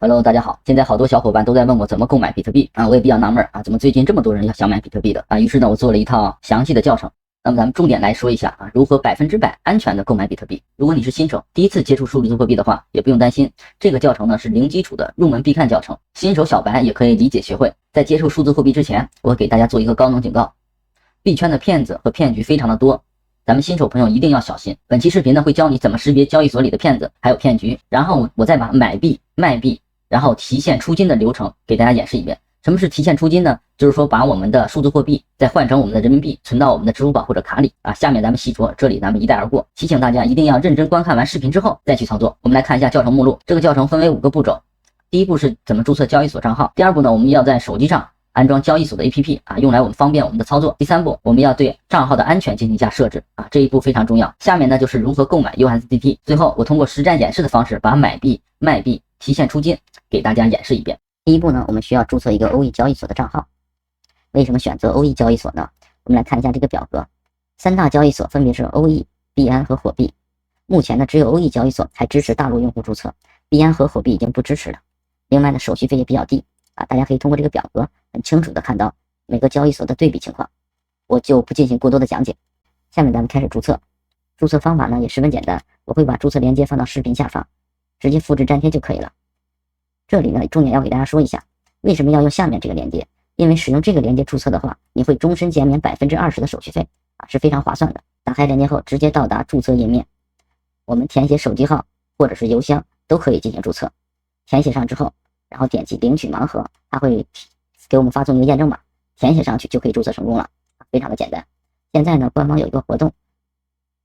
Hello，大家好。现在好多小伙伴都在问我怎么购买比特币啊，我也比较纳闷啊，怎么最近这么多人想买比特币的啊？于是呢，我做了一套详细的教程。那么咱们重点来说一下啊，如何100%安全的购买比特币。如果你是新手，第一次接触数字货币的话，也不用担心。这个教程呢是零基础的入门必看教程，新手小白也可以理解学会。在接触数字货币之前，我给大家做一个高能警告：币圈的骗子和骗局非常的多。咱们新手朋友一定要小心。本期视频呢会教你怎么识别交易所里的骗子还有骗局，然后我再把买币、卖币，然后提现出金的流程给大家演示一遍。什么是提现出金呢？就是说把我们的数字货币再换成我们的人民币，存到我们的支付宝或者卡里啊。下面咱们细说，这里咱们一带而过。提醒大家一定要认真观看完视频之后再去操作。我们来看一下教程目录，这个教程分为5个步骤。第一步是怎么注册交易所账号。第二步呢，我们要在手机上安装交易所的 APP 啊，用来我们方便我们的操作。第三步，我们要对账号的安全进行一下设置啊，这一步非常重要。下面呢就是如何购买 USDT。最后，我通过实战演示的方式，把买币、卖币、提现出金给大家演示一遍。第一步呢，我们需要注册一个欧易交易所的账号。为什么选择欧易交易所呢？我们来看一下这个表格，3大交易所分别是欧易、币安和火币。目前呢，只有欧易交易所才支持大陆用户注册，币安和火币已经不支持了。另外呢，手续费也比较低啊，大家可以通过这个表格很清楚的看到每个交易所的对比情况，我就不进行过多的讲解。下面咱们开始注册。注册方法呢也十分简单，我会把注册链接放到视频下方，直接复制粘贴就可以了。这里呢，重点要给大家说一下，为什么要用下面这个链接？因为使用这个链接注册的话，你会终身减免20%的手续费啊，是非常划算的。打开链接后，直接到达注册页面，我们填写手机号或者是邮箱都可以进行注册。填写上之后，然后点击领取盲盒，它会给我们发送一个验证码，填写上去就可以注册成功了，非常的简单。现在呢，官方有一个活动，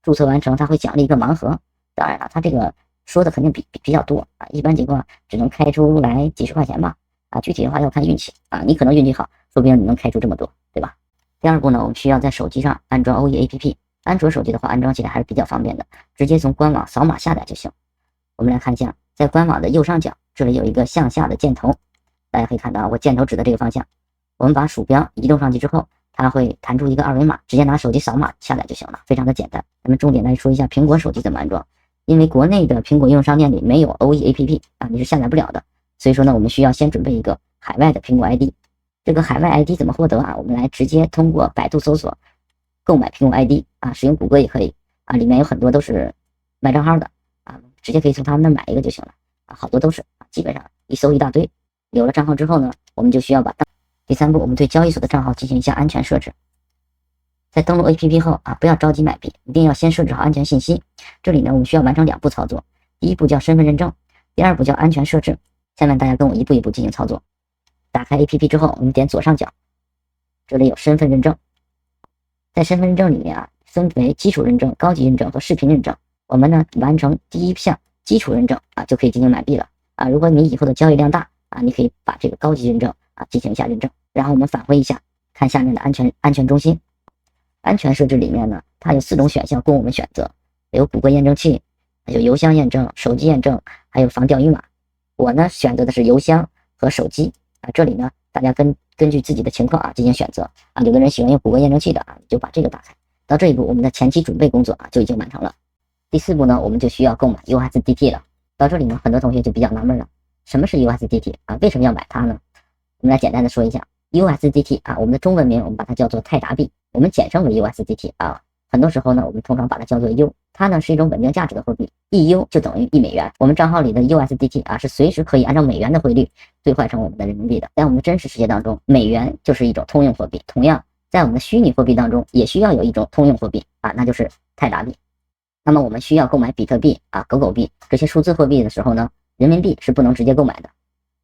注册完成它会奖励一个盲盒。当然了，它这个说的肯定比较多啊，一般情况只能开出来几十块钱吧啊，具体的话要看运气啊，你可能运气好，说不定你能开出这么多，对吧？第二步呢，我们需要在手机上安装欧易 APP。安卓手机的话，安装起来还是比较方便的，直接从官网扫码下载就行。我们来看一下，在官网的右上角，这里有一个向下的箭头，大家可以看到我箭头指的这个方向。我们把鼠标移动上去之后，它会弹出一个二维码，直接拿手机扫码下载就行了，非常的简单。咱们重点来说一下苹果手机怎么安装。因为国内的苹果应用商店里没有欧易 APP 啊，你是下载不了的，所以说呢，我们需要先准备一个海外的苹果 ID。这个海外 ID 怎么获得啊？我们来直接通过百度搜索购买苹果 ID 啊，使用谷歌也可以啊，里面有很多都是卖账号的啊，直接可以从他们那买一个就行了啊，好多都是啊，基本上一搜一大堆。有了账号之后呢，我们就需要第三步，我们对交易所的账号进行一下安全设置。在登录 APP 后啊，不要着急买币，一定要先设置好安全信息。这里呢，我们需要完成2步操作，第一步叫身份认证，第二步叫安全设置。下面大家跟我一步一步进行操作。打开 APP 之后，我们点左上角，这里有身份认证。在身份认证里面啊，分为基础认证、高级认证和视频认证。我们呢完成第一项基础认证啊，就可以进行买币了啊。如果你以后的交易量大啊，你可以把这个高级认证啊进行一下认证。然后我们返回一下，看下面的安全中心。安全设置里面呢，它有4种选项供我们选择，有谷歌验证器，有邮箱验证、手机验证，还有防钓鱼码。我呢选择的是邮箱和手机啊，这里呢大家根据自己的情况啊进行选择啊，有的人喜欢用谷歌验证器的啊，就把这个打开。到这一步，我们的前期准备工作啊就已经完成了。第4步呢，我们就需要购买 USDT 了。到这里呢，很多同学就比较纳闷了，什么是 USDT 啊？为什么要买它呢？我们来简单的说一下 USDT 啊，我们的中文名我们把它叫做泰达币，我们简称为 USDT 啊。很多时候呢，我们通常把它叫做 U， 它呢是一种稳定价值的货币，1U 就等于1美元。我们账号里的 USDT 啊，是随时可以按照美元的汇率兑换成我们的人民币的。在我们的真实世界当中，美元就是一种通用货币，同样在我们的虚拟货币当中也需要有一种通用货币啊，那就是泰达币。那么我们需要购买比特币啊、狗币这些数字货币的时候呢，人民币是不能直接购买的，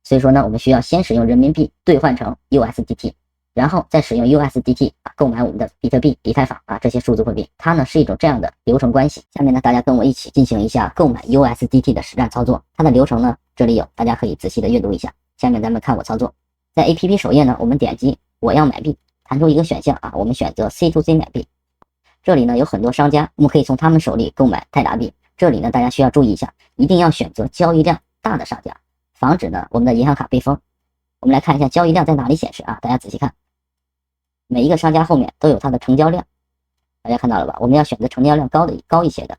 所以说呢，我们需要先使用人民币兑换成 USDT， 然后再使用 USDT 啊购买我们的比特币、以太坊啊这些数字货币，它呢是一种这样的流程关系。下面呢，大家跟我一起进行一下购买 USDT 的实战操作。它的流程呢，这里有，大家可以仔细的阅读一下。下面咱们看我操作，在 APP 首页呢，我们点击我要买币，弹出一个选项啊，我们选择 C2C 买币。这里呢有很多商家，我们可以从他们手里购买泰达币。这里呢大家需要注意一下，一定要选择交易量大的商家，防止呢我们的银行卡被封。我们来看一下交易量在哪里显示啊，大家仔细看，每一个商家后面都有它的成交量，大家看到了吧？我们要选择成交量高一些的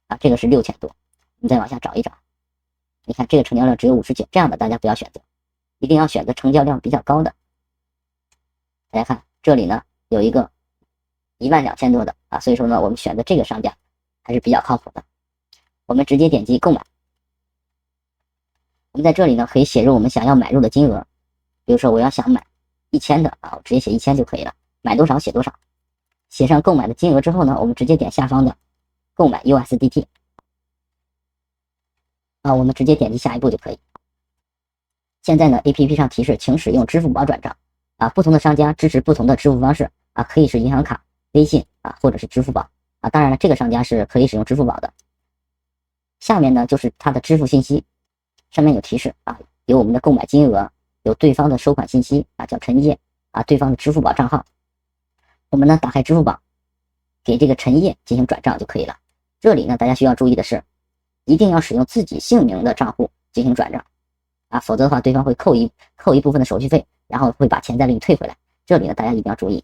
啊，这个是6000多，我们再往下找一找，你看这个成交量只有59，这样的大家不要选择，一定要选择成交量比较高的。大家看这里呢有一个12000多的啊，所以说呢我们选择这个商家还是比较靠谱的。我们直接点击购买，我们在这里呢可以写入我们想要买入的金额，比如说我要想买1000的啊，我直接写1000就可以了，买多少写多少。写上购买的金额之后呢，我们直接点下方的购买 USDT 啊，我们直接点击下一步就可以。现在呢 APP 上提示请使用支付宝转账啊，不同的商家支持不同的支付方式啊，可以是银行卡、微信啊，或者是支付宝啊，当然了这个商家是可以使用支付宝的。下面呢就是它的支付信息，上面有提示啊，有我们的购买金额，有对方的收款信息啊，叫陈烨啊，对方的支付宝账号。我们呢打开支付宝，给这个陈烨进行转账就可以了。这里呢大家需要注意的是，一定要使用自己姓名的账户进行转账啊，否则的话对方会扣一部分的手续费，然后会把钱再给你退回来。这里呢大家一定要注意。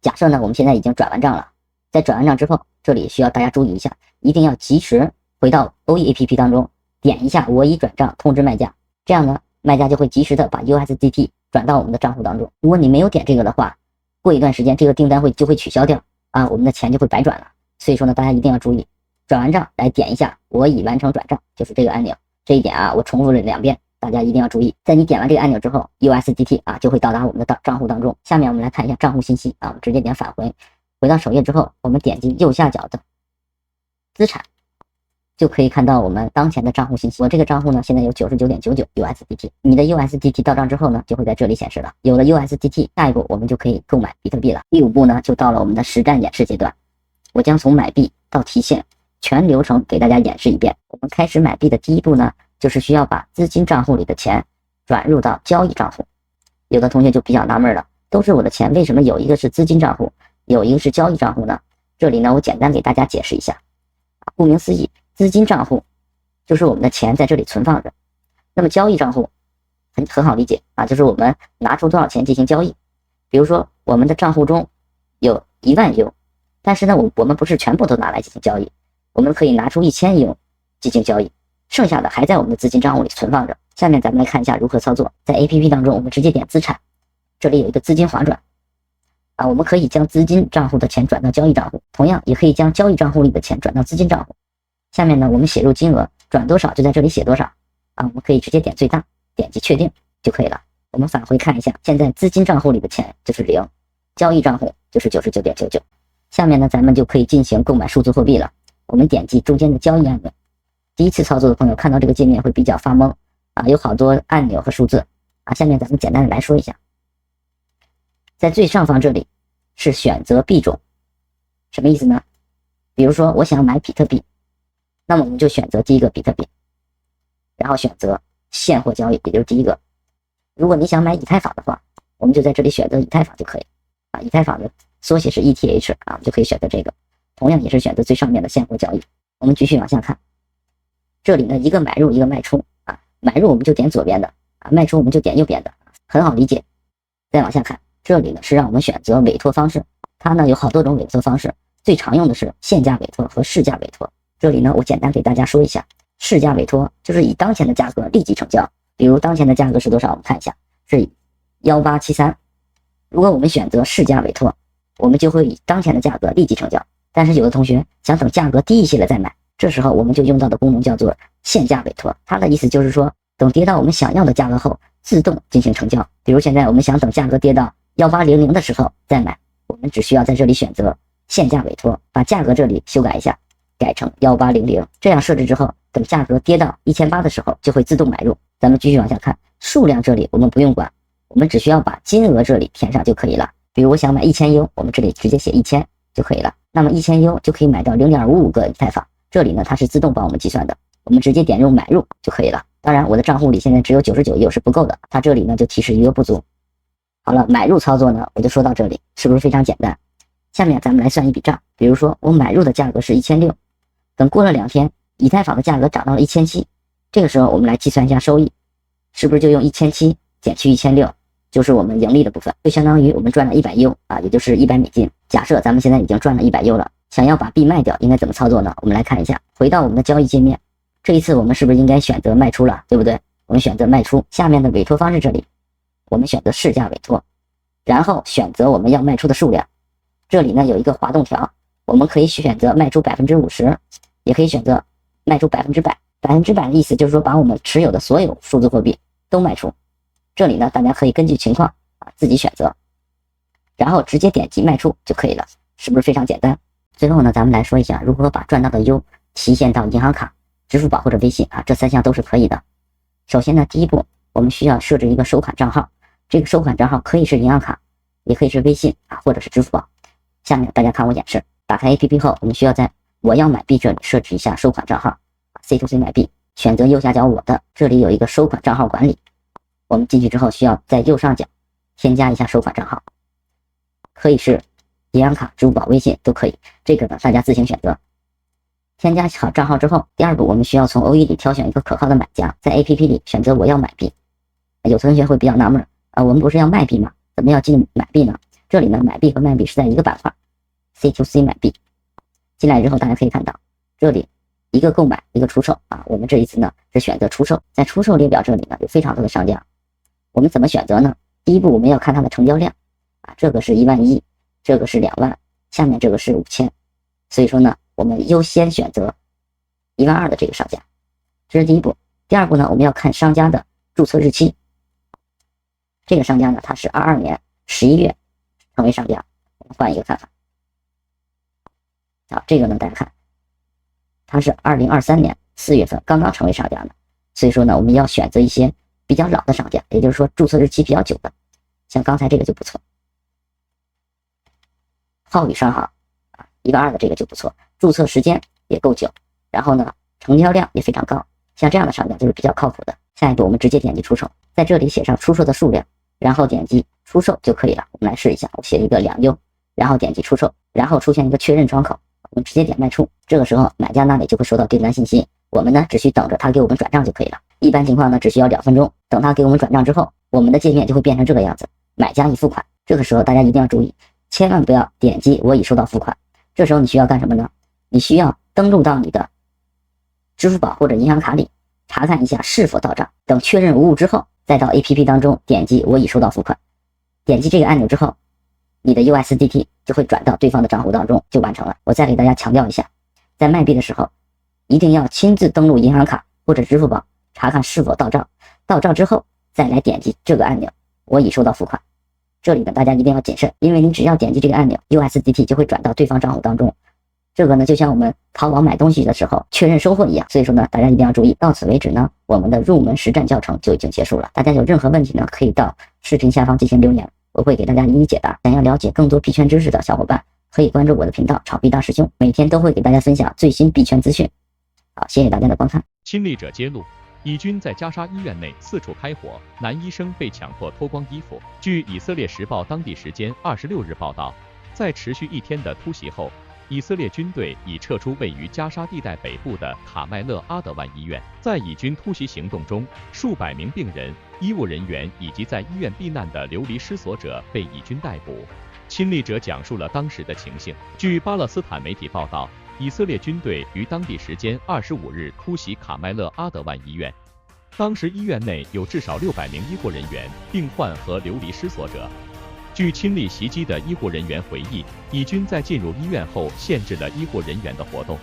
假设呢我们现在已经转完账了，在转完账之后，这里需要大家注意一下，一定要及时回到OE APP 当中，点一下我已转账通知卖家，这样呢卖家就会及时的把 USDT 转到我们的账户当中。如果你没有点这个的话，过一段时间这个订单就会取消掉啊，我们的钱就会白转了。所以说呢大家一定要注意，转完账来点一下我已完成转账，就是这个按钮。这一点啊我重复了2遍，大家一定要注意。在你点完这个按钮之后， USDT 啊就会到达我们的账户当中。下面我们来看一下账户信息啊，我们直接点返回，回到首页之后，我们点击右下角的资产，就可以看到我们当前的账户信息。我这个账户呢现在有 99.99 USDT， 你的 USDT 到账之后呢就会在这里显示了。有了 USDT， 下一步我们就可以购买比特币了。第5步呢就到了我们的实战演示阶段，我将从买币到提现全流程给大家演示一遍。我们开始买币的第1步呢，就是需要把资金账户里的钱转入到交易账户。有的同学就比较纳闷了，都是我的钱，为什么有一个是资金账户，有一个是交易账户呢？这里呢我简单给大家解释一下。顾名思义，资金账户就是我们的钱在这里存放着，那么交易账户很好理解啊，就是我们拿出多少钱进行交易。比如说我们的账户中有1万 U， 但是呢我们不是全部都拿来进行交易，我们可以拿出1000 U 进行交易，剩下的还在我们的资金账户里存放着。下面咱们来看一下如何操作。在 APP 当中，我们直接点资产，这里有一个资金划转啊，我们可以将资金账户的钱转到交易账户，同样也可以将交易账户里的钱转到资金账户。下面呢我们写入金额，转多少就在这里写多少啊，我们可以直接点最大，点击确定就可以了。我们返回看一下，现在资金账户里的钱就是0，交易账户就是 99.99。 下面呢咱们就可以进行购买数字货币了。我们点击中间的交易按钮，第一次操作的朋友看到这个界面会比较发懵啊，有好多按钮和数字啊。下面咱们简单的来说一下，在最上方这里是选择币种，什么意思呢？比如说我想买比特币，那么我们就选择第一个比特币，然后选择现货交易，也就是第一个。如果你想买以太坊的话，我们就在这里选择以太坊就可以啊，以太坊的缩写是 ETH 啊，我们就可以选择这个，同样也是选择最上面的现货交易。我们继续往下看，这里呢一个买入一个卖出啊，买入我们就点左边的啊，卖出我们就点右边的，很好理解。再往下看，这里呢是让我们选择委托方式，它呢有好多种委托方式，最常用的是限价委托和市价委托。这里呢我简单给大家说一下，市价委托就是以当前的价格立即成交，比如当前的价格是多少，我们看一下是1873，如果我们选择市价委托，我们就会以当前的价格立即成交。但是有的同学想等价格低一些了再买，这时候我们就用到的功能叫做限价委托，它的意思就是说等跌到我们想要的价格后自动进行成交。比如现在我们想等价格跌到1800的时候再买，我们只需要在这里选择限价委托，把价格这里修改一下，改成1800，这样设置之后，等价格跌到1800的时候就会自动买入。咱们继续往下看，数量这里我们不用管，我们只需要把金额这里填上就可以了。比如我想买1000 U， 我们这里直接写1000就可以了。那么1000 U 就可以买到 0.55 个以太坊，这里呢它是自动帮我们计算的，我们直接点入买入就可以了。当然我的账户里现在只有99 U 是不够的，它这里呢就提示余额不足。好了，买入操作呢我就说到这里，是不是非常简单？下面咱们来算一笔账，比如说我买入的价格是1600，等过了2天，以太坊的价格涨到了1700，这个时候我们来计算一下收益，是不是就用1700减去1600，就是我们盈利的部分，就相当于我们赚了100 U 啊，也就是100美金。假设咱们现在已经赚了100 U 了，想要把币卖掉应该怎么操作呢？我们来看一下，回到我们的交易界面，这一次我们是不是应该选择卖出了，对不对？我们选择卖出，下面的委托方式这里，我们选择市价委托，然后选择我们要卖出的数量。这里呢有一个滑动条，我们可以选择卖出50%，也可以选择卖出100%。100%的意思就是说把我们持有的所有数字货币都卖出。这里呢大家可以根据情况自己选择，然后直接点击卖出就可以了，是不是非常简单？最后呢咱们来说一下如何把赚到的 U 提现到银行卡、支付宝或者微信这3项都是可以的。首先呢第一步我们需要设置一个收款账号，这个收款账号可以是银行卡，也可以是微信或者是支付宝。下面大家看我演示，打开 APP 后，我们需要在我要买币这里设置一下收款账号 ，C2C 买币，选择右下角我的，这里有一个收款账号管理。我们进去之后需要在右上角添加一下收款账号，可以是银行卡、支付宝、微信都可以，这个呢大家自行选择。添加好账号之后，第二步我们需要从 OE 里挑选一个可靠的买家，在 APP 里选择我要买币。有同学会比较纳闷我们不是要卖币吗？怎么要进买币呢？这里呢买币和卖币是在一个板块 ，C2C 买币。进来之后大家可以看到，这里一个购买，一个出售我们这一次呢是选择出售，在出售列表这里呢有非常多的商家，我们怎么选择呢？第一步我们要看它的成交量这个是11000，这个是2万，下面这个是5000，所以说呢我们优先选择12000的这个商家，这是第一步。第二步呢我们要看商家的注册日期，这个商家呢他是22年11月成为商家，我们换一个看法。这个呢大家看，他是2023年4月份刚刚成为商家的，所以说呢我们要选择一些比较老的商家，也就是说注册日期比较久的，像刚才这个就不错，浩宇商行12000的这个就不错，注册时间也够久，然后呢成交量也非常高，像这样的商家就是比较靠谱的。下一步我们直接点击出售，在这里写上出售的数量，然后点击出售就可以了。我们来试一下，我写一个2U，然后点击出售，然后出现一个确认窗口，我们直接点卖出。这个时候买家那里就会收到订单信息，我们呢只需等着他给我们转账就可以了。一般情况呢只需要2分钟，等他给我们转账之后，我们的界面就会变成这个样子，买家已付款。这个时候大家一定要注意，千万不要点击我已收到付款。这时候你需要干什么呢？你需要登录到你的支付宝或者银行卡里，查看一下是否到账，等确认无误之后，再到 APP 当中点击我已收到付款。点击这个按钮之后，你的 USDT 就会转到对方的账户当中，就完成了。我再给大家强调一下，在卖币的时候一定要亲自登录银行卡或者支付宝，查看是否到账，到账之后再来点击这个按钮我已收到付款。这里呢大家一定要谨慎，因为你只要点击这个按钮， USDT 就会转到对方账户当中。这个呢就像我们淘宝买东西的时候确认收货一样，所以说呢大家一定要注意。到此为止呢，我们的入门实战教程就已经结束了。大家有任何问题呢，可以到视频下方进行留言，我会给大家一一解答。想要了解更多币圈知识的小伙伴，可以关注我的频道炒币大师兄，每天都会给大家分享最新币圈资讯。好，谢谢大家的观看。亲历者揭露，以军在加沙医院内四处开火，男医生被强迫脱光衣服。据以色列时报当地时间26日报道，在持续1天的突袭后，以色列军队已撤出位于加沙地带北部的卡麦勒阿德万医院。在以军突袭行动中，数百名病人、医务人员以及在医院避难的流离失所者被以军逮捕。亲历者讲述了当时的情形。据巴勒斯坦媒体报道，以色列军队于当地时间25日突袭卡麦勒阿德万医院，当时医院内有至少600名医护人员、病患和流离失所者。据亲历袭击的医护人员回忆，以军在进入医院后限制了医护人员的活动，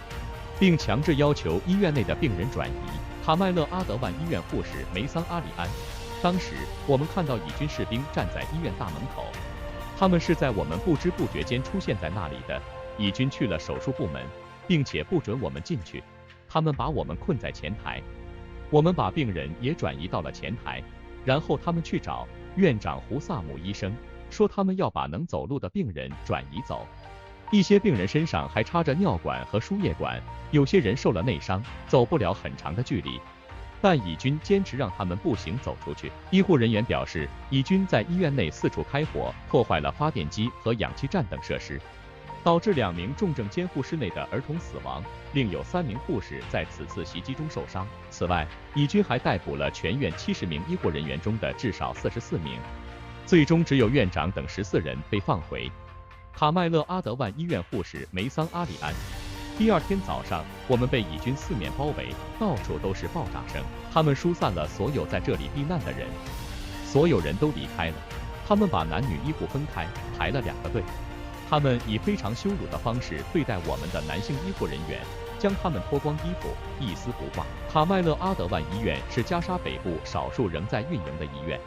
并强制要求医院内的病人转移。卡麦勒阿德万医院护士梅桑阿里安，当时我们看到以军士兵站在医院大门口，他们是在我们不知不觉间出现在那里的。以军去了手术部门，并且不准我们进去，他们把我们困在前台，我们把病人也转移到了前台，然后他们去找院长胡萨姆医生，说他们要把能走路的病人转移走。一些病人身上还插着尿管和输液管，有些人受了内伤，走不了很长的距离，但以军坚持让他们步行走出去。医护人员表示，以军在医院内四处开火，破坏了发电机和氧气站等设施，导致2名重症监护室内的儿童死亡，另有3名护士在此次袭击中受伤。此外，以军还逮捕了全院70名医护人员中的至少44名，最终只有院长等14人被放回。卡麦勒阿德万医院护士梅桑阿里安第二天早上，我们被以军四面包围，到处都是爆炸声。他们疏散了所有在这里避难的人，所有人都离开了。他们把男女医护分开，排了2个队。他们以非常羞辱的方式对待我们的男性医护人员，将他们脱光衣服，一丝不挂。卡麦勒阿德万医院是加沙北部少数仍在运营的医院。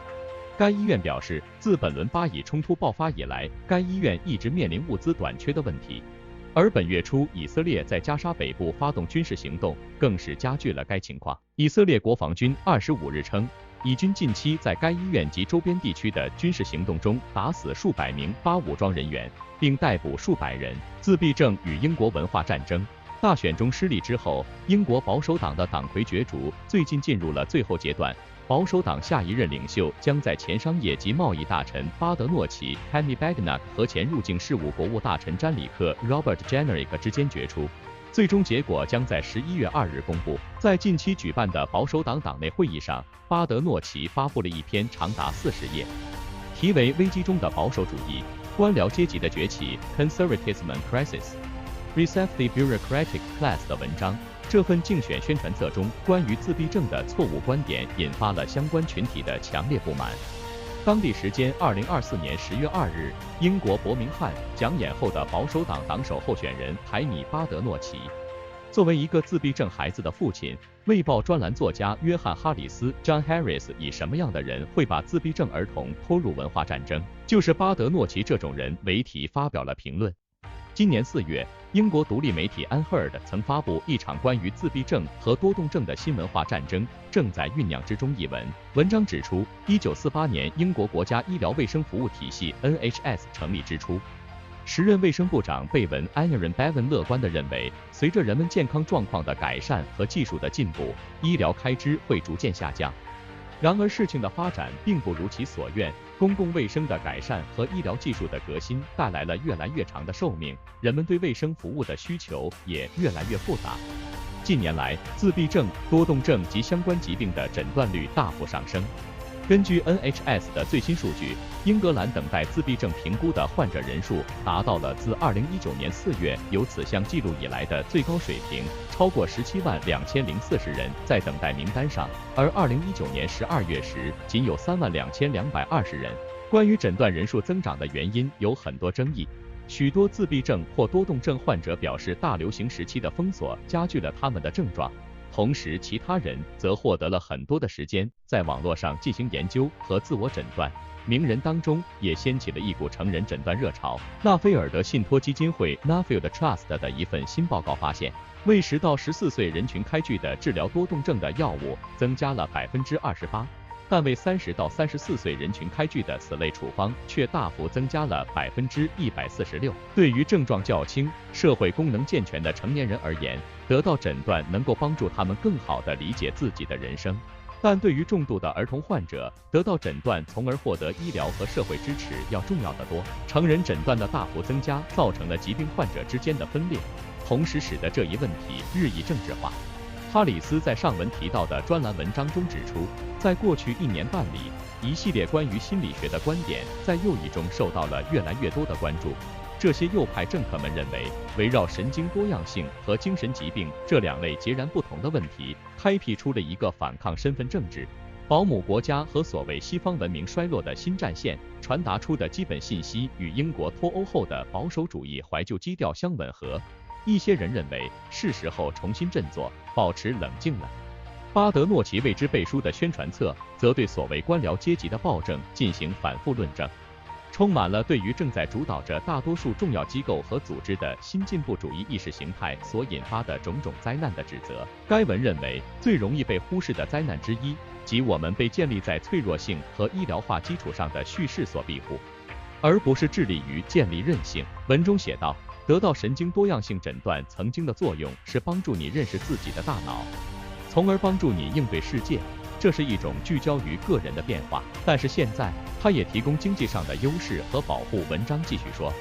该医院表示，自本轮巴以冲突爆发以来，该医院一直面临物资短缺的问题。而本月初，以色列在加沙北部发动军事行动，更是加剧了该情况。以色列国防军25日称，以军近期在该医院及周边地区的军事行动中打死数百名巴武装人员，并逮捕数百人。自闭症与英国文化战争。大选中失利之后，英国保守党的党魁角逐最近进入了最后阶段。保守党下一任领袖将在前商业及贸易大臣巴德诺奇 Kenny Badenoch 和前入境事务国务大臣詹里克 Robert Jenrick 之间决出，最终结果将在11月2日公布。在近期举办的保守党党内会议上，巴德诺奇发布了一篇长达40页，题为《危机中的保守主义：官僚阶级的崛起 Conservatism and Crisis: Reset the Bureaucratic Class》的文章。这份竞选宣传册中关于自闭症的错误观点引发了相关群体的强烈不满。当地时间2024年10月2日，英国伯明翰讲演后的保守党党首候选人海米巴德诺奇，作为一个自闭症孩子的父亲，卫报专栏作家约翰哈里斯 John Harris 以什么样的人会把自闭症儿童拖入文化战争，就是巴德诺奇这种人为题发表了评论。今年4月，英国独立媒体 Unheard 曾发布一场关于自闭症和多动症的新文化战争正在酝酿之中一文。文章指出，1948年英国国家医疗卫生服务体系 NHS 成立之初，时任卫生部长贝文 Aaron Bevan 乐观地认为，随着人们健康状况的改善和技术的进步，医疗开支会逐渐下降。然而事情的发展并不如其所愿，公共卫生的改善和医疗技术的革新带来了越来越长的寿命，人们对卫生服务的需求也越来越复杂。近年来，自闭症、多动症及相关疾病的诊断率大幅上升。根据 NHS 的最新数据，英格兰等待自闭症评估的患者人数达到了自2019年4月有此项记录以来的最高水平，超过172040人在等待名单上，而2019年12月时仅有32220人。关于诊断人数增长的原因有很多争议，许多自闭症或多动症患者表示大流行时期的封锁加剧了他们的症状。同时，其他人则获得了很多的时间在网络上进行研究和自我诊断。名人当中也掀起了一股成人诊断热潮。纳菲尔德信托基金会 Nuffield Trust 的一份新报告发现，为10到14岁人群开具的治疗多动症的药物增加了28%，但为30到34岁人群开具的此类处方却大幅增加了146%。对于症状较轻、社会功能健全的成年人而言，得到诊断能够帮助他们更好地理解自己的人生。但对于重度的儿童患者，得到诊断从而获得医疗和社会支持要重要得多。成人诊断的大幅增加造成了疾病患者之间的分裂，同时使得这一问题日益政治化。哈里斯在上文提到的专栏文章中指出，在过去1年半里，一系列关于心理学的观点在右翼中受到了越来越多的关注。这些右派政客们认为，围绕神经多样性和精神疾病这2类截然不同的问题，开辟出了一个反抗身份政治、保姆国家和所谓西方文明衰落的新战线，传达出的基本信息与英国脱欧后的保守主义怀旧基调相吻合。一些人认为是时候重新振作，保持冷静了。巴德诺奇为之背书的宣传册则对所谓官僚阶级的暴政进行反复论证，充满了对于正在主导着大多数重要机构和组织的新进步主义意识形态所引发的种种灾难的指责。该文认为，最容易被忽视的灾难之一，即我们被建立在脆弱性和医疗化基础上的叙事所庇护，而不是致力于建立韧性。文中写道，得到神经多样性诊断曾经的作用是帮助你认识自己的大脑，从而帮助你应对世界。这是一种聚焦于个人的变化，但是现在它也提供经济上的优势和保护。文章继续说，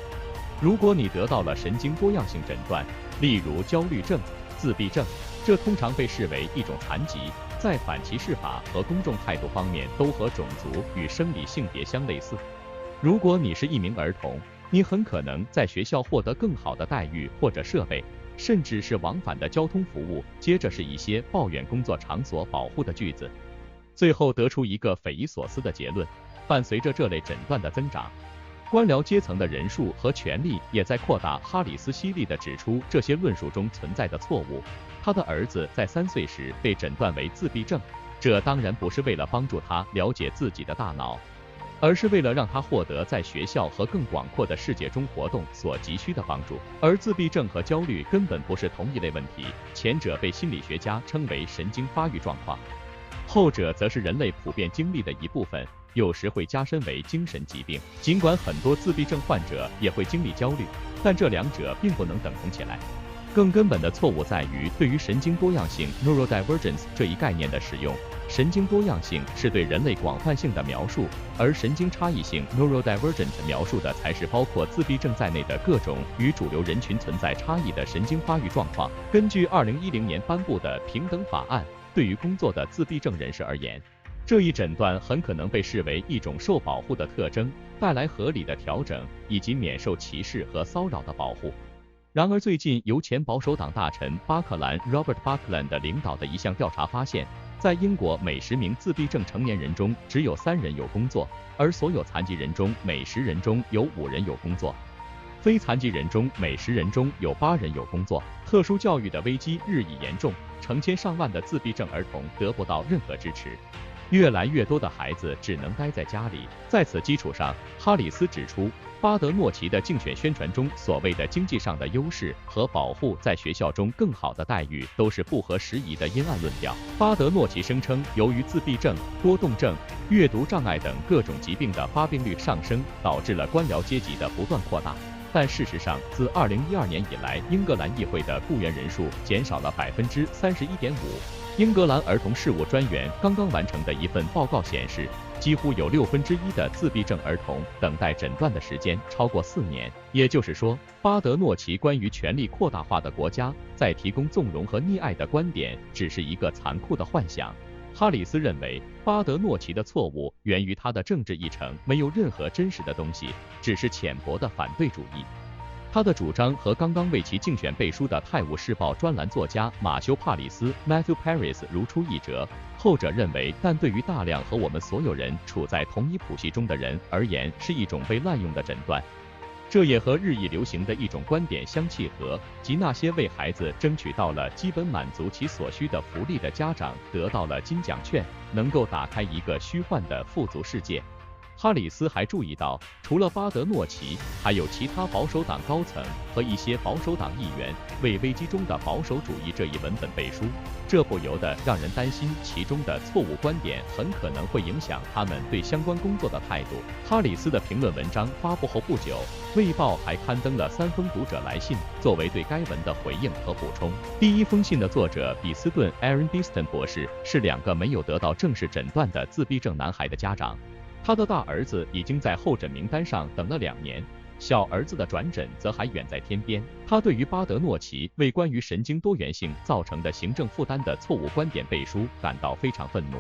如果你得到了神经多样性诊断，例如焦虑症、自闭症，这通常被视为一种残疾，在反歧视法和公众态度方面都和种族与生理性别相类似。如果你是一名儿童，你很可能在学校获得更好的待遇或者设备，甚至是往返的交通服务，接着是一些抱怨工作场所保护的句子，最后得出一个匪夷所思的结论：伴随着这类诊断的增长，官僚阶层的人数和权力也在扩大。哈里斯犀利地指出这些论述中存在的错误。他的儿子在3岁时被诊断为自闭症，这当然不是为了帮助他了解自己的大脑，而是为了让他获得在学校和更广阔的世界中活动所急需的帮助。而自闭症和焦虑根本不是同一类问题，前者被心理学家称为神经发育状况，后者则是人类普遍经历的一部分，有时会加深为精神疾病。尽管很多自闭症患者也会经历焦虑，但这两者并不能等同起来。更根本的错误在于对于神经多样性 neurodivergence 这一概念的使用。神经多样性是对人类广泛性的描述，而神经差异性 neurodivergent 描述的才是包括自闭症在内的各种与主流人群存在差异的神经发育状况。根据2010年颁布的平等法案，对于工作的自闭症人士而言，这一诊断很可能被视为一种受保护的特征，带来合理的调整以及免受歧视和骚扰的保护。然而最近由前保守党大臣巴克兰 Robert Buckland 领导的一项调查发现，在英国每10名自闭症成年人中只有3人有工作，而所有残疾人中每10人中有5人有工作，非残疾人中每10人中有8人有工作。特殊教育的危机日益严重，成千上万的自闭症儿童得不到任何支持，越来越多的孩子只能待在家里。在此基础上，哈里斯指出，巴德诺奇的竞选宣传中所谓的经济上的优势和保护在学校中更好的待遇都是不合时宜的阴暗论调。巴德诺奇声称，由于自闭症、多动症、阅读障碍等各种疾病的发病率上升，导致了官僚阶级的不断扩大。但事实上，自2012年以来，英格兰议会的雇员人数减少了31.5%。英格兰儿童事务专员刚刚完成的一份报告显示，几乎有1/6的自闭症儿童等待诊断的时间超过4年。也就是说，巴德诺奇关于权力扩大化的国家在提供纵容和溺爱的观点只是一个残酷的幻想。哈里斯认为，巴德诺奇的错误源于他的政治议程没有任何真实的东西，只是浅薄的反对主义。他的主张和刚刚为其竞选背书的《泰晤士报》专栏作家马修·帕里斯 Matthew Paris 如出一辙。后者认为，但对于大量和我们所有人处在同一谱系中的人而言，是一种被滥用的诊断。这也和日益流行的一种观点相契合，即那些为孩子争取到了基本满足其所需的福利的家长得到了金奖券，能够打开一个虚幻的富足世界。哈里斯还注意到，除了巴德诺奇，还有其他保守党高层和一些保守党议员为危机中的保守主义这一文本背书，这不由得让人担心其中的错误观点很可能会影响他们对相关工作的态度。哈里斯的评论文章发布后不久，《卫报》还刊登了3封读者来信，作为对该文的回应和补充。第一封信的作者比斯顿 Aaron Beeston 博士是2个没有得到正式诊断的自闭症男孩的家长。他的大儿子已经在候诊名单上等了2年，小儿子的转诊则还远在天边。他对于巴德诺奇为关于神经多元性造成的行政负担的错误观点背书感到非常愤怒。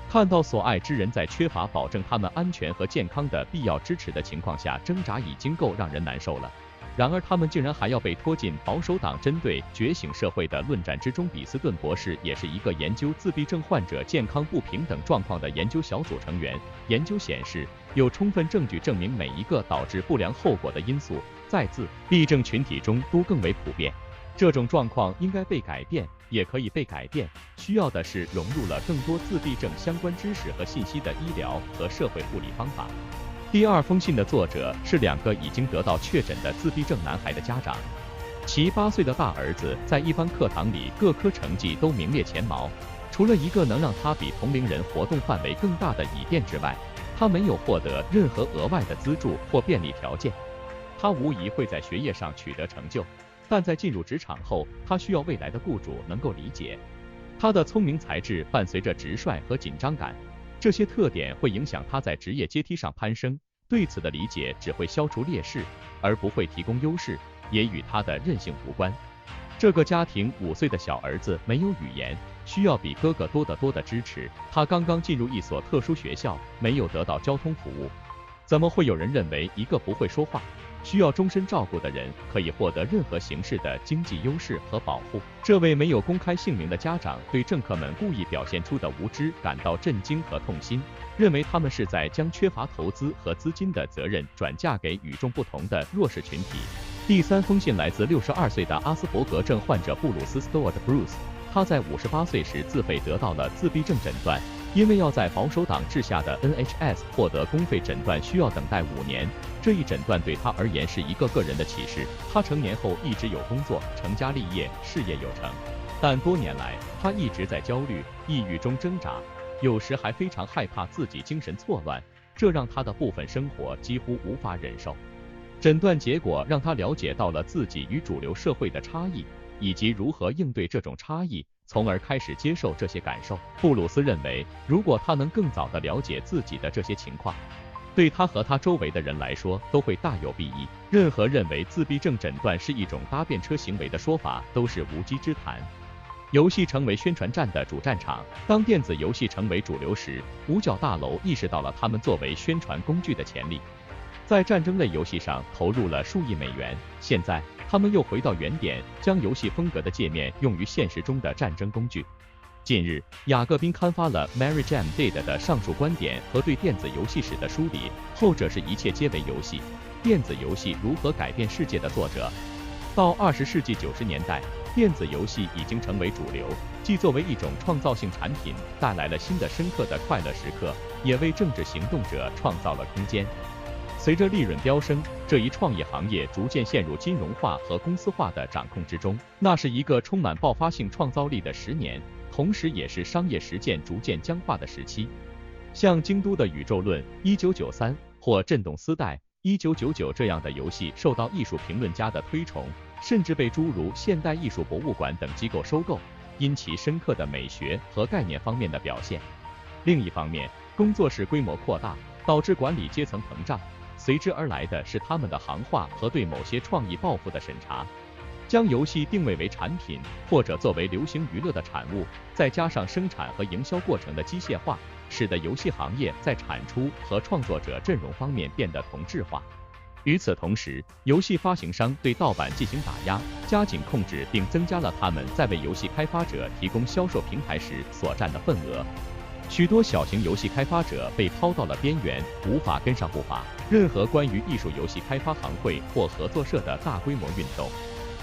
看到所爱之人在缺乏保证他们安全和健康的必要支持的情况下挣扎已经够让人难受了，然而他们竟然还要被拖进保守党针对觉醒社会的论战之中。比斯顿博士也是一个研究自闭症患者健康不平等状况的研究小组成员。研究显示，有充分证据证明每一个导致不良后果的因素在自闭症群体中都更为普遍。这种状况应该被改变，也可以被改变，需要的是融入了更多自闭症相关知识和信息的医疗和社会护理方法。第2封信的作者是2个已经得到确诊的自闭症男孩的家长，其8岁的大儿子在一般课堂里各科成绩都名列前茅，除了一个能让他比同龄人活动范围更大的椅垫之外，他没有获得任何额外的资助或便利条件。他无疑会在学业上取得成就，但在进入职场后，他需要未来的雇主能够理解。他的聪明才智伴随着直率和紧张感，这些特点会影响他在职业阶梯上攀升。对此的理解只会消除劣势，而不会提供优势，也与他的韧性无关。这个家庭5岁的小儿子没有语言，需要比哥哥多得多的支持。他刚刚进入一所特殊学校，没有得到交通服务。怎么会有人认为一个不会说话、需要终身照顾的人可以获得任何形式的经济优势和保护。这位没有公开姓名的家长对政客们故意表现出的无知感到震惊和痛心，认为他们是在将缺乏投资和资金的责任转嫁给与众不同的弱势群体。第3封信来自62岁的阿斯伯格症患者布鲁斯 Stewart Bruce， 他在58岁时自费得到了自闭症诊断，因为要在保守党治下的 NHS 获得公费诊断需要等待5年。这一诊断对他而言是一个个人的启示。他成年后一直有工作，成家立业，事业有成，但多年来他一直在焦虑、抑郁中挣扎，有时还非常害怕自己精神错乱，这让他的部分生活几乎无法忍受。诊断结果让他了解到了自己与主流社会的差异，以及如何应对这种差异，从而开始接受这些感受。布鲁斯认为，如果他能更早地了解自己的这些情况，对他和他周围的人来说都会大有裨益。任何认为自闭症诊断是一种搭便车行为的说法都是无稽之谈。游戏成为宣传战的主战场。当电子游戏成为主流时，五角大楼意识到了他们作为宣传工具的潜力，在战争类游戏上投入了数亿美元。现在他们又回到原点，将游戏风格的界面用于现实中的战争工具。近日，雅各宾刊发了 Mary Jane Dade 的上述观点和对电子游戏史的梳理，后者是一切皆为游戏：电子游戏如何改变世界的作者。到20世纪90年代，电子游戏已经成为主流，既作为一种创造性产品带来了新的深刻的快乐时刻，也为政治行动者创造了空间。随着利润飙升，这一创意行业逐渐陷入金融化和公司化的掌控之中。那是一个充满爆发性创造力的10年，同时也是商业实践逐渐僵化的时期。像京都的宇宙论1993或震动丝带1999这样的游戏受到艺术评论家的推崇，甚至被诸如现代艺术博物馆等机构收购，因其深刻的美学和概念方面的表现。另一方面，工作室规模扩大，导致管理阶层膨胀，随之而来的是他们的行话和对某些创意抱负的审查。将游戏定位为产品或者作为流行娱乐的产物，再加上生产和营销过程的机械化，使得游戏行业在产出和创作者阵容方面变得同质化。与此同时，游戏发行商对盗版进行打压，加紧控制并增加了他们在为游戏开发者提供销售平台时所占的份额。许多小型游戏开发者被抛到了边缘，无法跟上步伐。任何关于艺术游戏开发行会或合作社的大规模运动，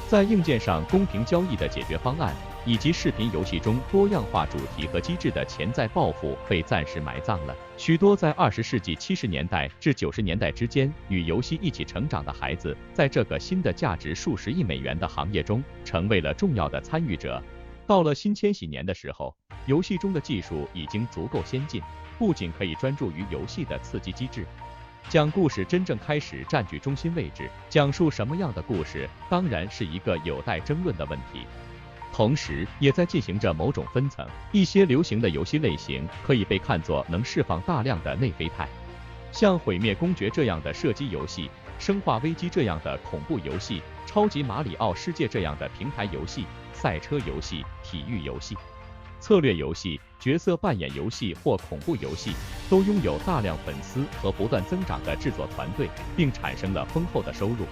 在硬件上公平交易的解决方案，以及视频游戏中多样化主题和机制的潜在抱负被暂时埋葬了。许多在20世纪70年代至90年代之间与游戏一起成长的孩子，在这个新的价值数十亿美元的行业中成为了重要的参与者。到了新千禧年的时候，游戏中的技术已经足够先进，不仅可以专注于游戏的刺激机制，讲故事真正开始占据中心位置。讲述什么样的故事，当然是一个有待争论的问题，同时也在进行着某种分层。一些流行的游戏类型可以被看作能释放大量的内啡肽，像毁灭公爵这样的射击游戏，生化危机这样的恐怖游戏，超级马里奥世界这样的平台游戏，赛车游戏、体育游戏、策略游戏、角色扮演游戏或恐怖游戏，都拥有大量粉丝和不断增长的制作团队，并产生了丰厚的收入。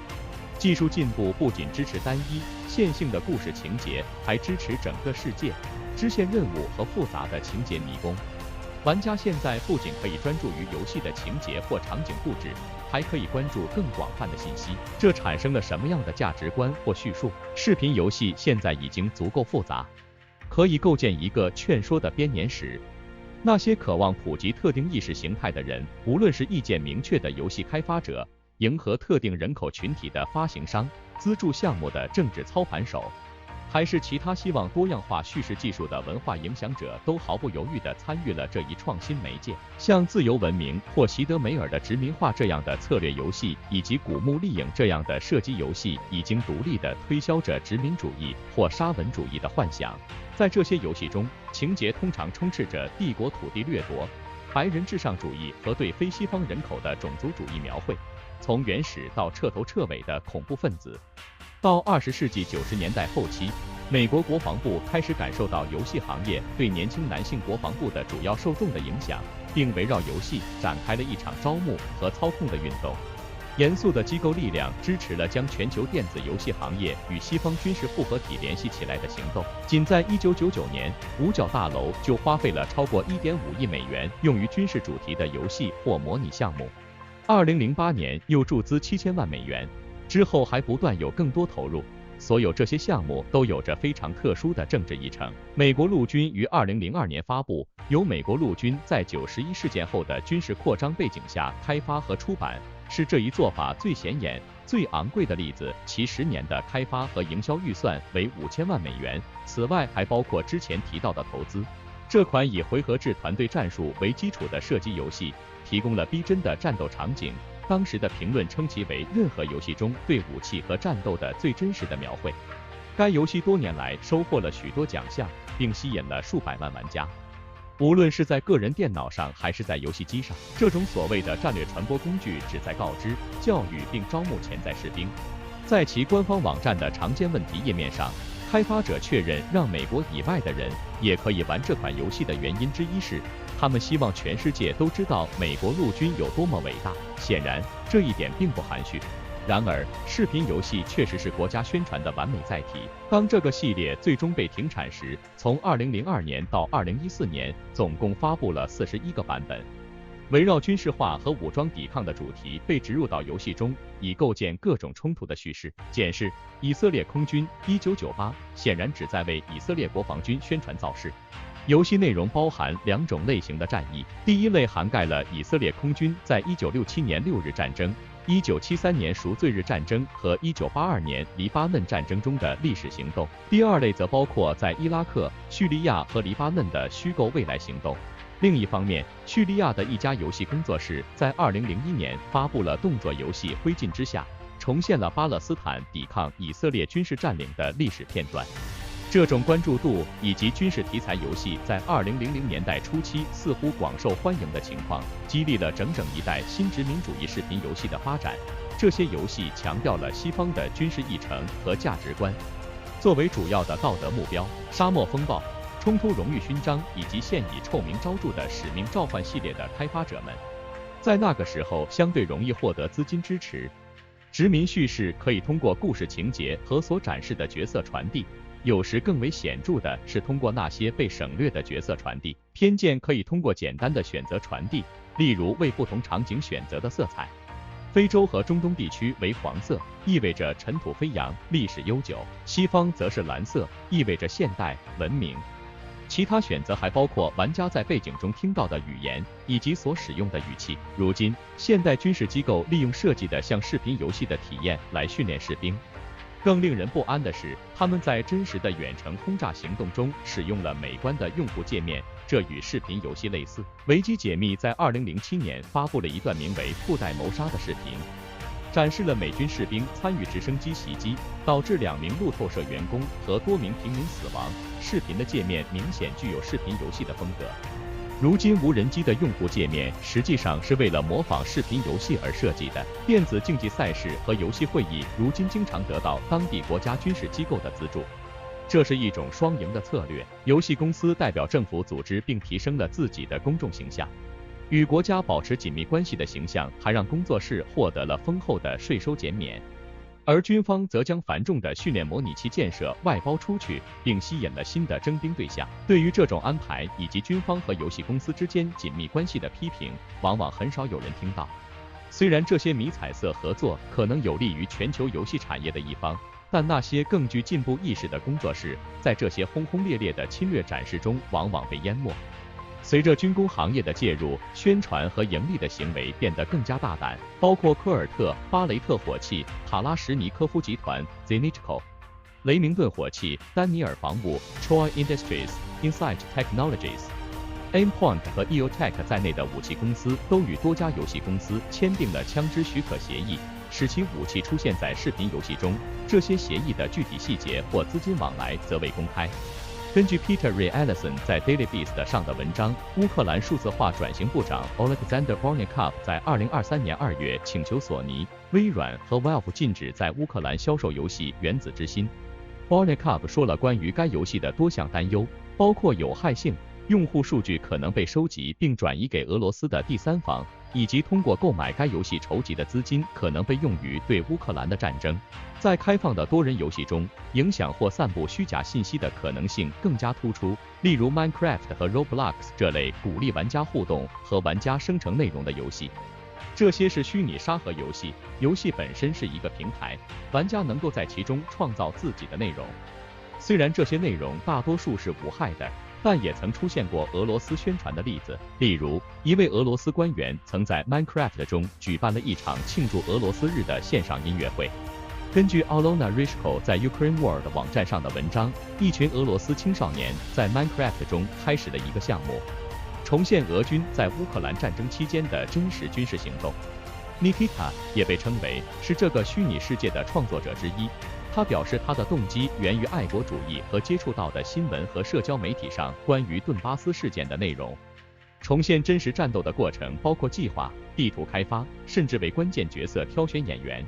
技术进步不仅支持单一线性的故事情节，还支持整个世界支线任务和复杂的情节迷宫。玩家现在不仅可以专注于游戏的情节或场景布置，还可以关注更广泛的信息。这产生了什么样的价值观或叙述？视频游戏现在已经足够复杂，可以构建一个劝说的编年史。那些渴望普及特定意识形态的人，无论是意见明确的游戏开发者，迎合特定人口群体的发行商，资助项目的政治操盘手，还是其他希望多样化叙事技术的文化影响者，都毫不犹豫地参与了这一创新媒介。像自由文明或席德梅尔的殖民化这样的策略游戏，以及古墓丽影这样的射击游戏，已经独立地推销着殖民主义或沙文主义的幻想。在这些游戏中，情节通常充斥着帝国土地掠夺、白人至上主义和对非西方人口的种族主义描绘，从原始到彻头彻尾的恐怖分子。到20世纪90年代后期，美国国防部开始感受到游戏行业对年轻男性国防部的主要受众的影响，并围绕游戏展开了一场招募和操控的运动。严肃的机构力量支持了将全球电子游戏行业与西方军事复合体联系起来的行动。仅在1999年，五角大楼就花费了超过1.5亿美元用于军事主题的游戏或模拟项目。2008年又注资7000万美元，之后还不断有更多投入。所有这些项目都有着非常特殊的政治议程。美国陆军于2002年发布由美国陆军在9·11事件后的军事扩张背景下开发和出版，是这一做法最显眼、最昂贵的例子。其10年的开发和营销预算为5000万美元，此外还包括之前提到的投资。这款以回合制团队战术为基础的射击游戏，提供了逼真的战斗场景。当时的评论称其为任何游戏中对武器和战斗的最真实的描绘。该游戏多年来收获了许多奖项，并吸引了数百万玩家。无论是在个人电脑上还是在游戏机上，这种所谓的战略传播工具旨在告知、教育并招募潜在士兵。在其官方网站的常见问题页面上，开发者确认让美国以外的人也可以玩这款游戏的原因之一是，他们希望全世界都知道美国陆军有多么伟大。显然，这一点并不含蓄。然而，视频游戏确实是国家宣传的完美载体。当这个系列最终被停产时，从2002年到2014年，总共发布了41个版本。围绕军事化和武装抵抗的主题被植入到游戏中，以构建各种冲突的叙事。检视以色列空军1998，显然旨在为以色列国防军宣传造势。游戏内容包含2种类型的战役，第一类涵盖了以色列空军在1967年6日战争、1973年赎罪日战争和1982年黎巴嫩战争中的历史行动；第二类则包括在伊拉克、叙利亚和黎巴嫩的虚构未来行动。另一方面，叙利亚的一家游戏工作室在2001年发布了动作游戏《灰烬之下》，重现了巴勒斯坦抵抗以色列军事占领的历史片段。这种关注度以及军事题材游戏在2000年代初期似乎广受欢迎的情况，激励了整整一代新殖民主义视频游戏的发展。这些游戏强调了西方的军事议程和价值观，作为主要的道德目标，沙漠风暴、冲突荣誉勋章以及现已臭名昭著的使命召唤系列的开发者们，在那个时候相对容易获得资金支持。殖民叙事可以通过故事情节和所展示的角色传递，有时更为显著的是通过那些被省略的角色传递。偏见可以通过简单的选择传递，例如为不同场景选择的色彩。非洲和中东地区为黄色，意味着尘土飞扬、历史悠久；西方则是蓝色，意味着现代文明。其他选择还包括玩家在背景中听到的语言以及所使用的语气。如今，现代军事机构利用设计的像视频游戏的体验来训练士兵。更令人不安的是，他们在真实的远程轰炸行动中使用了美观的用户界面，这与视频游戏类似。维基解密在2007年发布了一段名为《布袋谋杀》的视频，展示了美军士兵参与直升机袭击，导致2名路透社员工和多名平民死亡。视频的界面明显具有视频游戏的风格。如今无人机的用户界面实际上是为了模仿视频游戏而设计的。电子竞技赛事和游戏会议如今经常得到当地国家军事机构的资助，这是一种双赢的策略。游戏公司代表政府组织并提升了自己的公众形象，与国家保持紧密关系的形象还让工作室获得了丰厚的税收减免。而军方则将繁重的训练模拟器建设外包出去，并吸引了新的征兵对象。对于这种安排以及军方和游戏公司之间紧密关系的批评，往往很少有人听到。虽然这些迷彩色合作可能有利于全球游戏产业的一方，但那些更具进步意识的工作室，在这些轰轰烈烈的侵略展示中往往被淹没。随着军工行业的介入，宣传和盈利的行为变得更加大胆，包括科尔特、巴雷特火器、卡拉什尼科夫集团、Zenitco、雷明顿火器、丹尼尔防务、Troy Industries、Insight Technologies、Aimpoint 和 EOTech 在内的武器公司都与多家游戏公司签订了枪支许可协议，使其武器出现在视频游戏中。这些协议的具体细节或资金往来则未公开。根据 Peter Ray Ellison 在 Daily Beast 上的文章，乌克兰数字化转型部长 Oleksandr Bornyakov 在2023年2月请求索尼、微软和 Valve 禁止在乌克兰销售游戏《原子之心》。Bornyakov 说了关于该游戏的多项担忧，包括有害性、用户数据可能被收集并转移给俄罗斯的第三方，以及通过购买该游戏筹集的资金可能被用于对乌克兰的战争。在开放的多人游戏中，影响或散布虚假信息的可能性更加突出，例如 Minecraft 和 Roblox 这类鼓励玩家互动和玩家生成内容的游戏。这些是虚拟沙盒游戏，游戏本身是一个平台，玩家能够在其中创造自己的内容。虽然这些内容大多数是无害的，但也曾出现过俄罗斯宣传的例子，例如一位俄罗斯官员曾在 Minecraft 中举办了一场庆祝俄罗斯日的线上音乐会。根据 Alona Ryshko 在 Ukraine World 网站上的文章，一群俄罗斯青少年在 Minecraft 中开始了一个项目，重现俄军在乌克兰战争期间的真实军事行动。Nikita 也被称为是这个虚拟世界的创作者之一。他表示他的动机源于爱国主义和接触到的新闻和社交媒体上关于顿巴斯事件的内容。重现真实战斗的过程包括计划、地图开发，甚至为关键角色挑选演员。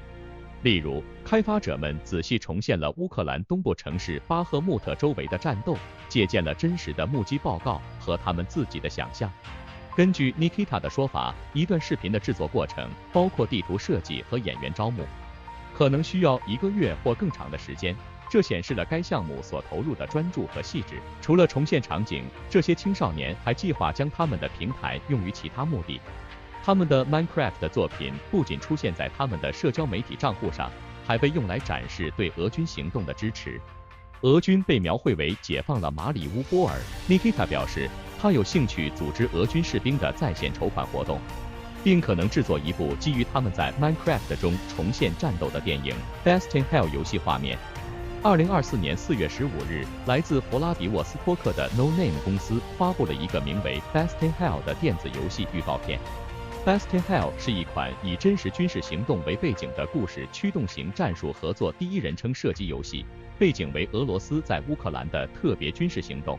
例如，开发者们仔细重现了乌克兰东部城市巴赫穆特周围的战斗，借鉴了真实的目击报告和他们自己的想象。根据 Nikita 的说法，一段视频的制作过程包括地图设计和演员招募，可能需要1个月或更长的时间。这显示了该项目所投入的专注和细致。除了重现场景，这些青少年还计划将他们的平台用于其他目的。他们的 Minecraft 作品不仅出现在他们的社交媒体账户上，还被用来展示对俄军行动的支持。俄军被描绘为解放了马里乌波尔。Nikita 表示，他有兴趣组织俄军士兵的在线筹款活动，并可能制作一部基于他们在 Minecraft 中重现战斗的电影《Best in Hell》游戏画面。2024年4月15日，来自弗拉迪沃斯托克的 No Name 公司发布了一个名为《Best in Hell》的电子游戏预告片。Best in Hell 是一款以真实军事行动为背景的故事驱动型战术合作第一人称射击游戏，背景为俄罗斯在乌克兰的特别军事行动。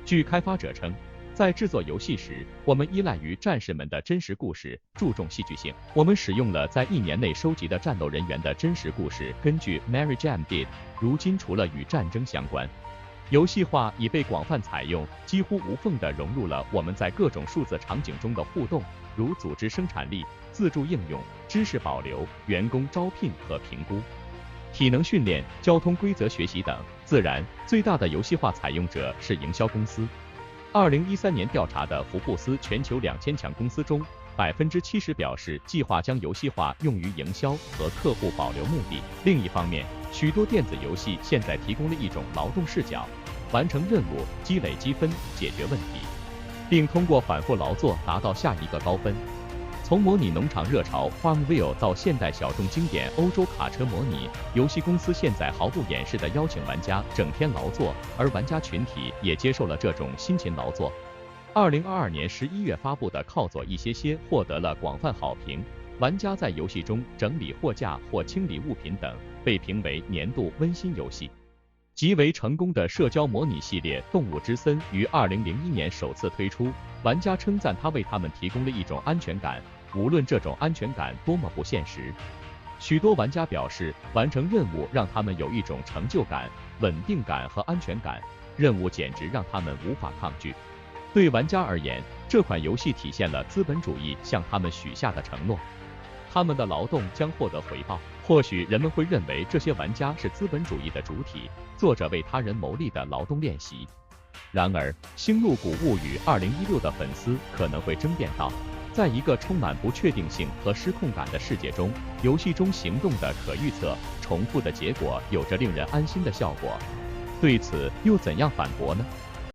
据开发者称，在制作游戏时，我们依赖于战士们的真实故事，注重戏剧性。我们使用了在1年内收集的战斗人员的真实故事。根据 Mary Jam Did， 如今除了与战争相关，游戏化已被广泛采用，几乎无缝地融入了我们在各种数字场景中的互动，如组织生产力、自助应用、知识保留、员工招聘和评估、体能训练、交通规则学习等。自然，最大的游戏化采用者是营销公司。2013年调查的福布斯全球2000强公司中，70%表示计划将游戏化用于营销和客户保留目的。另一方面，许多电子游戏现在提供了一种劳动视角，完成任务、积累积分、解决问题，并通过反复劳作达到下一个高分。从模拟农场热潮 Farmville 到现代小众经典欧洲卡车模拟，游戏公司现在毫不掩饰地邀请玩家整天劳作，而玩家群体也接受了这种辛勤劳作。2022年11月发布的靠左一些些获得了广泛好评，玩家在游戏中整理货架或清理物品等，被评为年度温馨游戏。极为成功的社交模拟系列《动物之森》于2001年首次推出，玩家称赞它为他们提供了一种安全感，无论这种安全感多么不现实。许多玩家表示，完成任务让他们有一种成就感、稳定感和安全感，任务简直让他们无法抗拒。对玩家而言，这款游戏体现了资本主义向他们许下的承诺，他们的劳动将获得回报。或许人们会认为这些玩家是资本主义的主体，做着为他人谋利的劳动练习。然而，《星露谷物语2016》的粉丝可能会争辩道，在一个充满不确定性和失控感的世界中，游戏中行动的可预测、重复的结果有着令人安心的效果。对此又怎样反驳呢？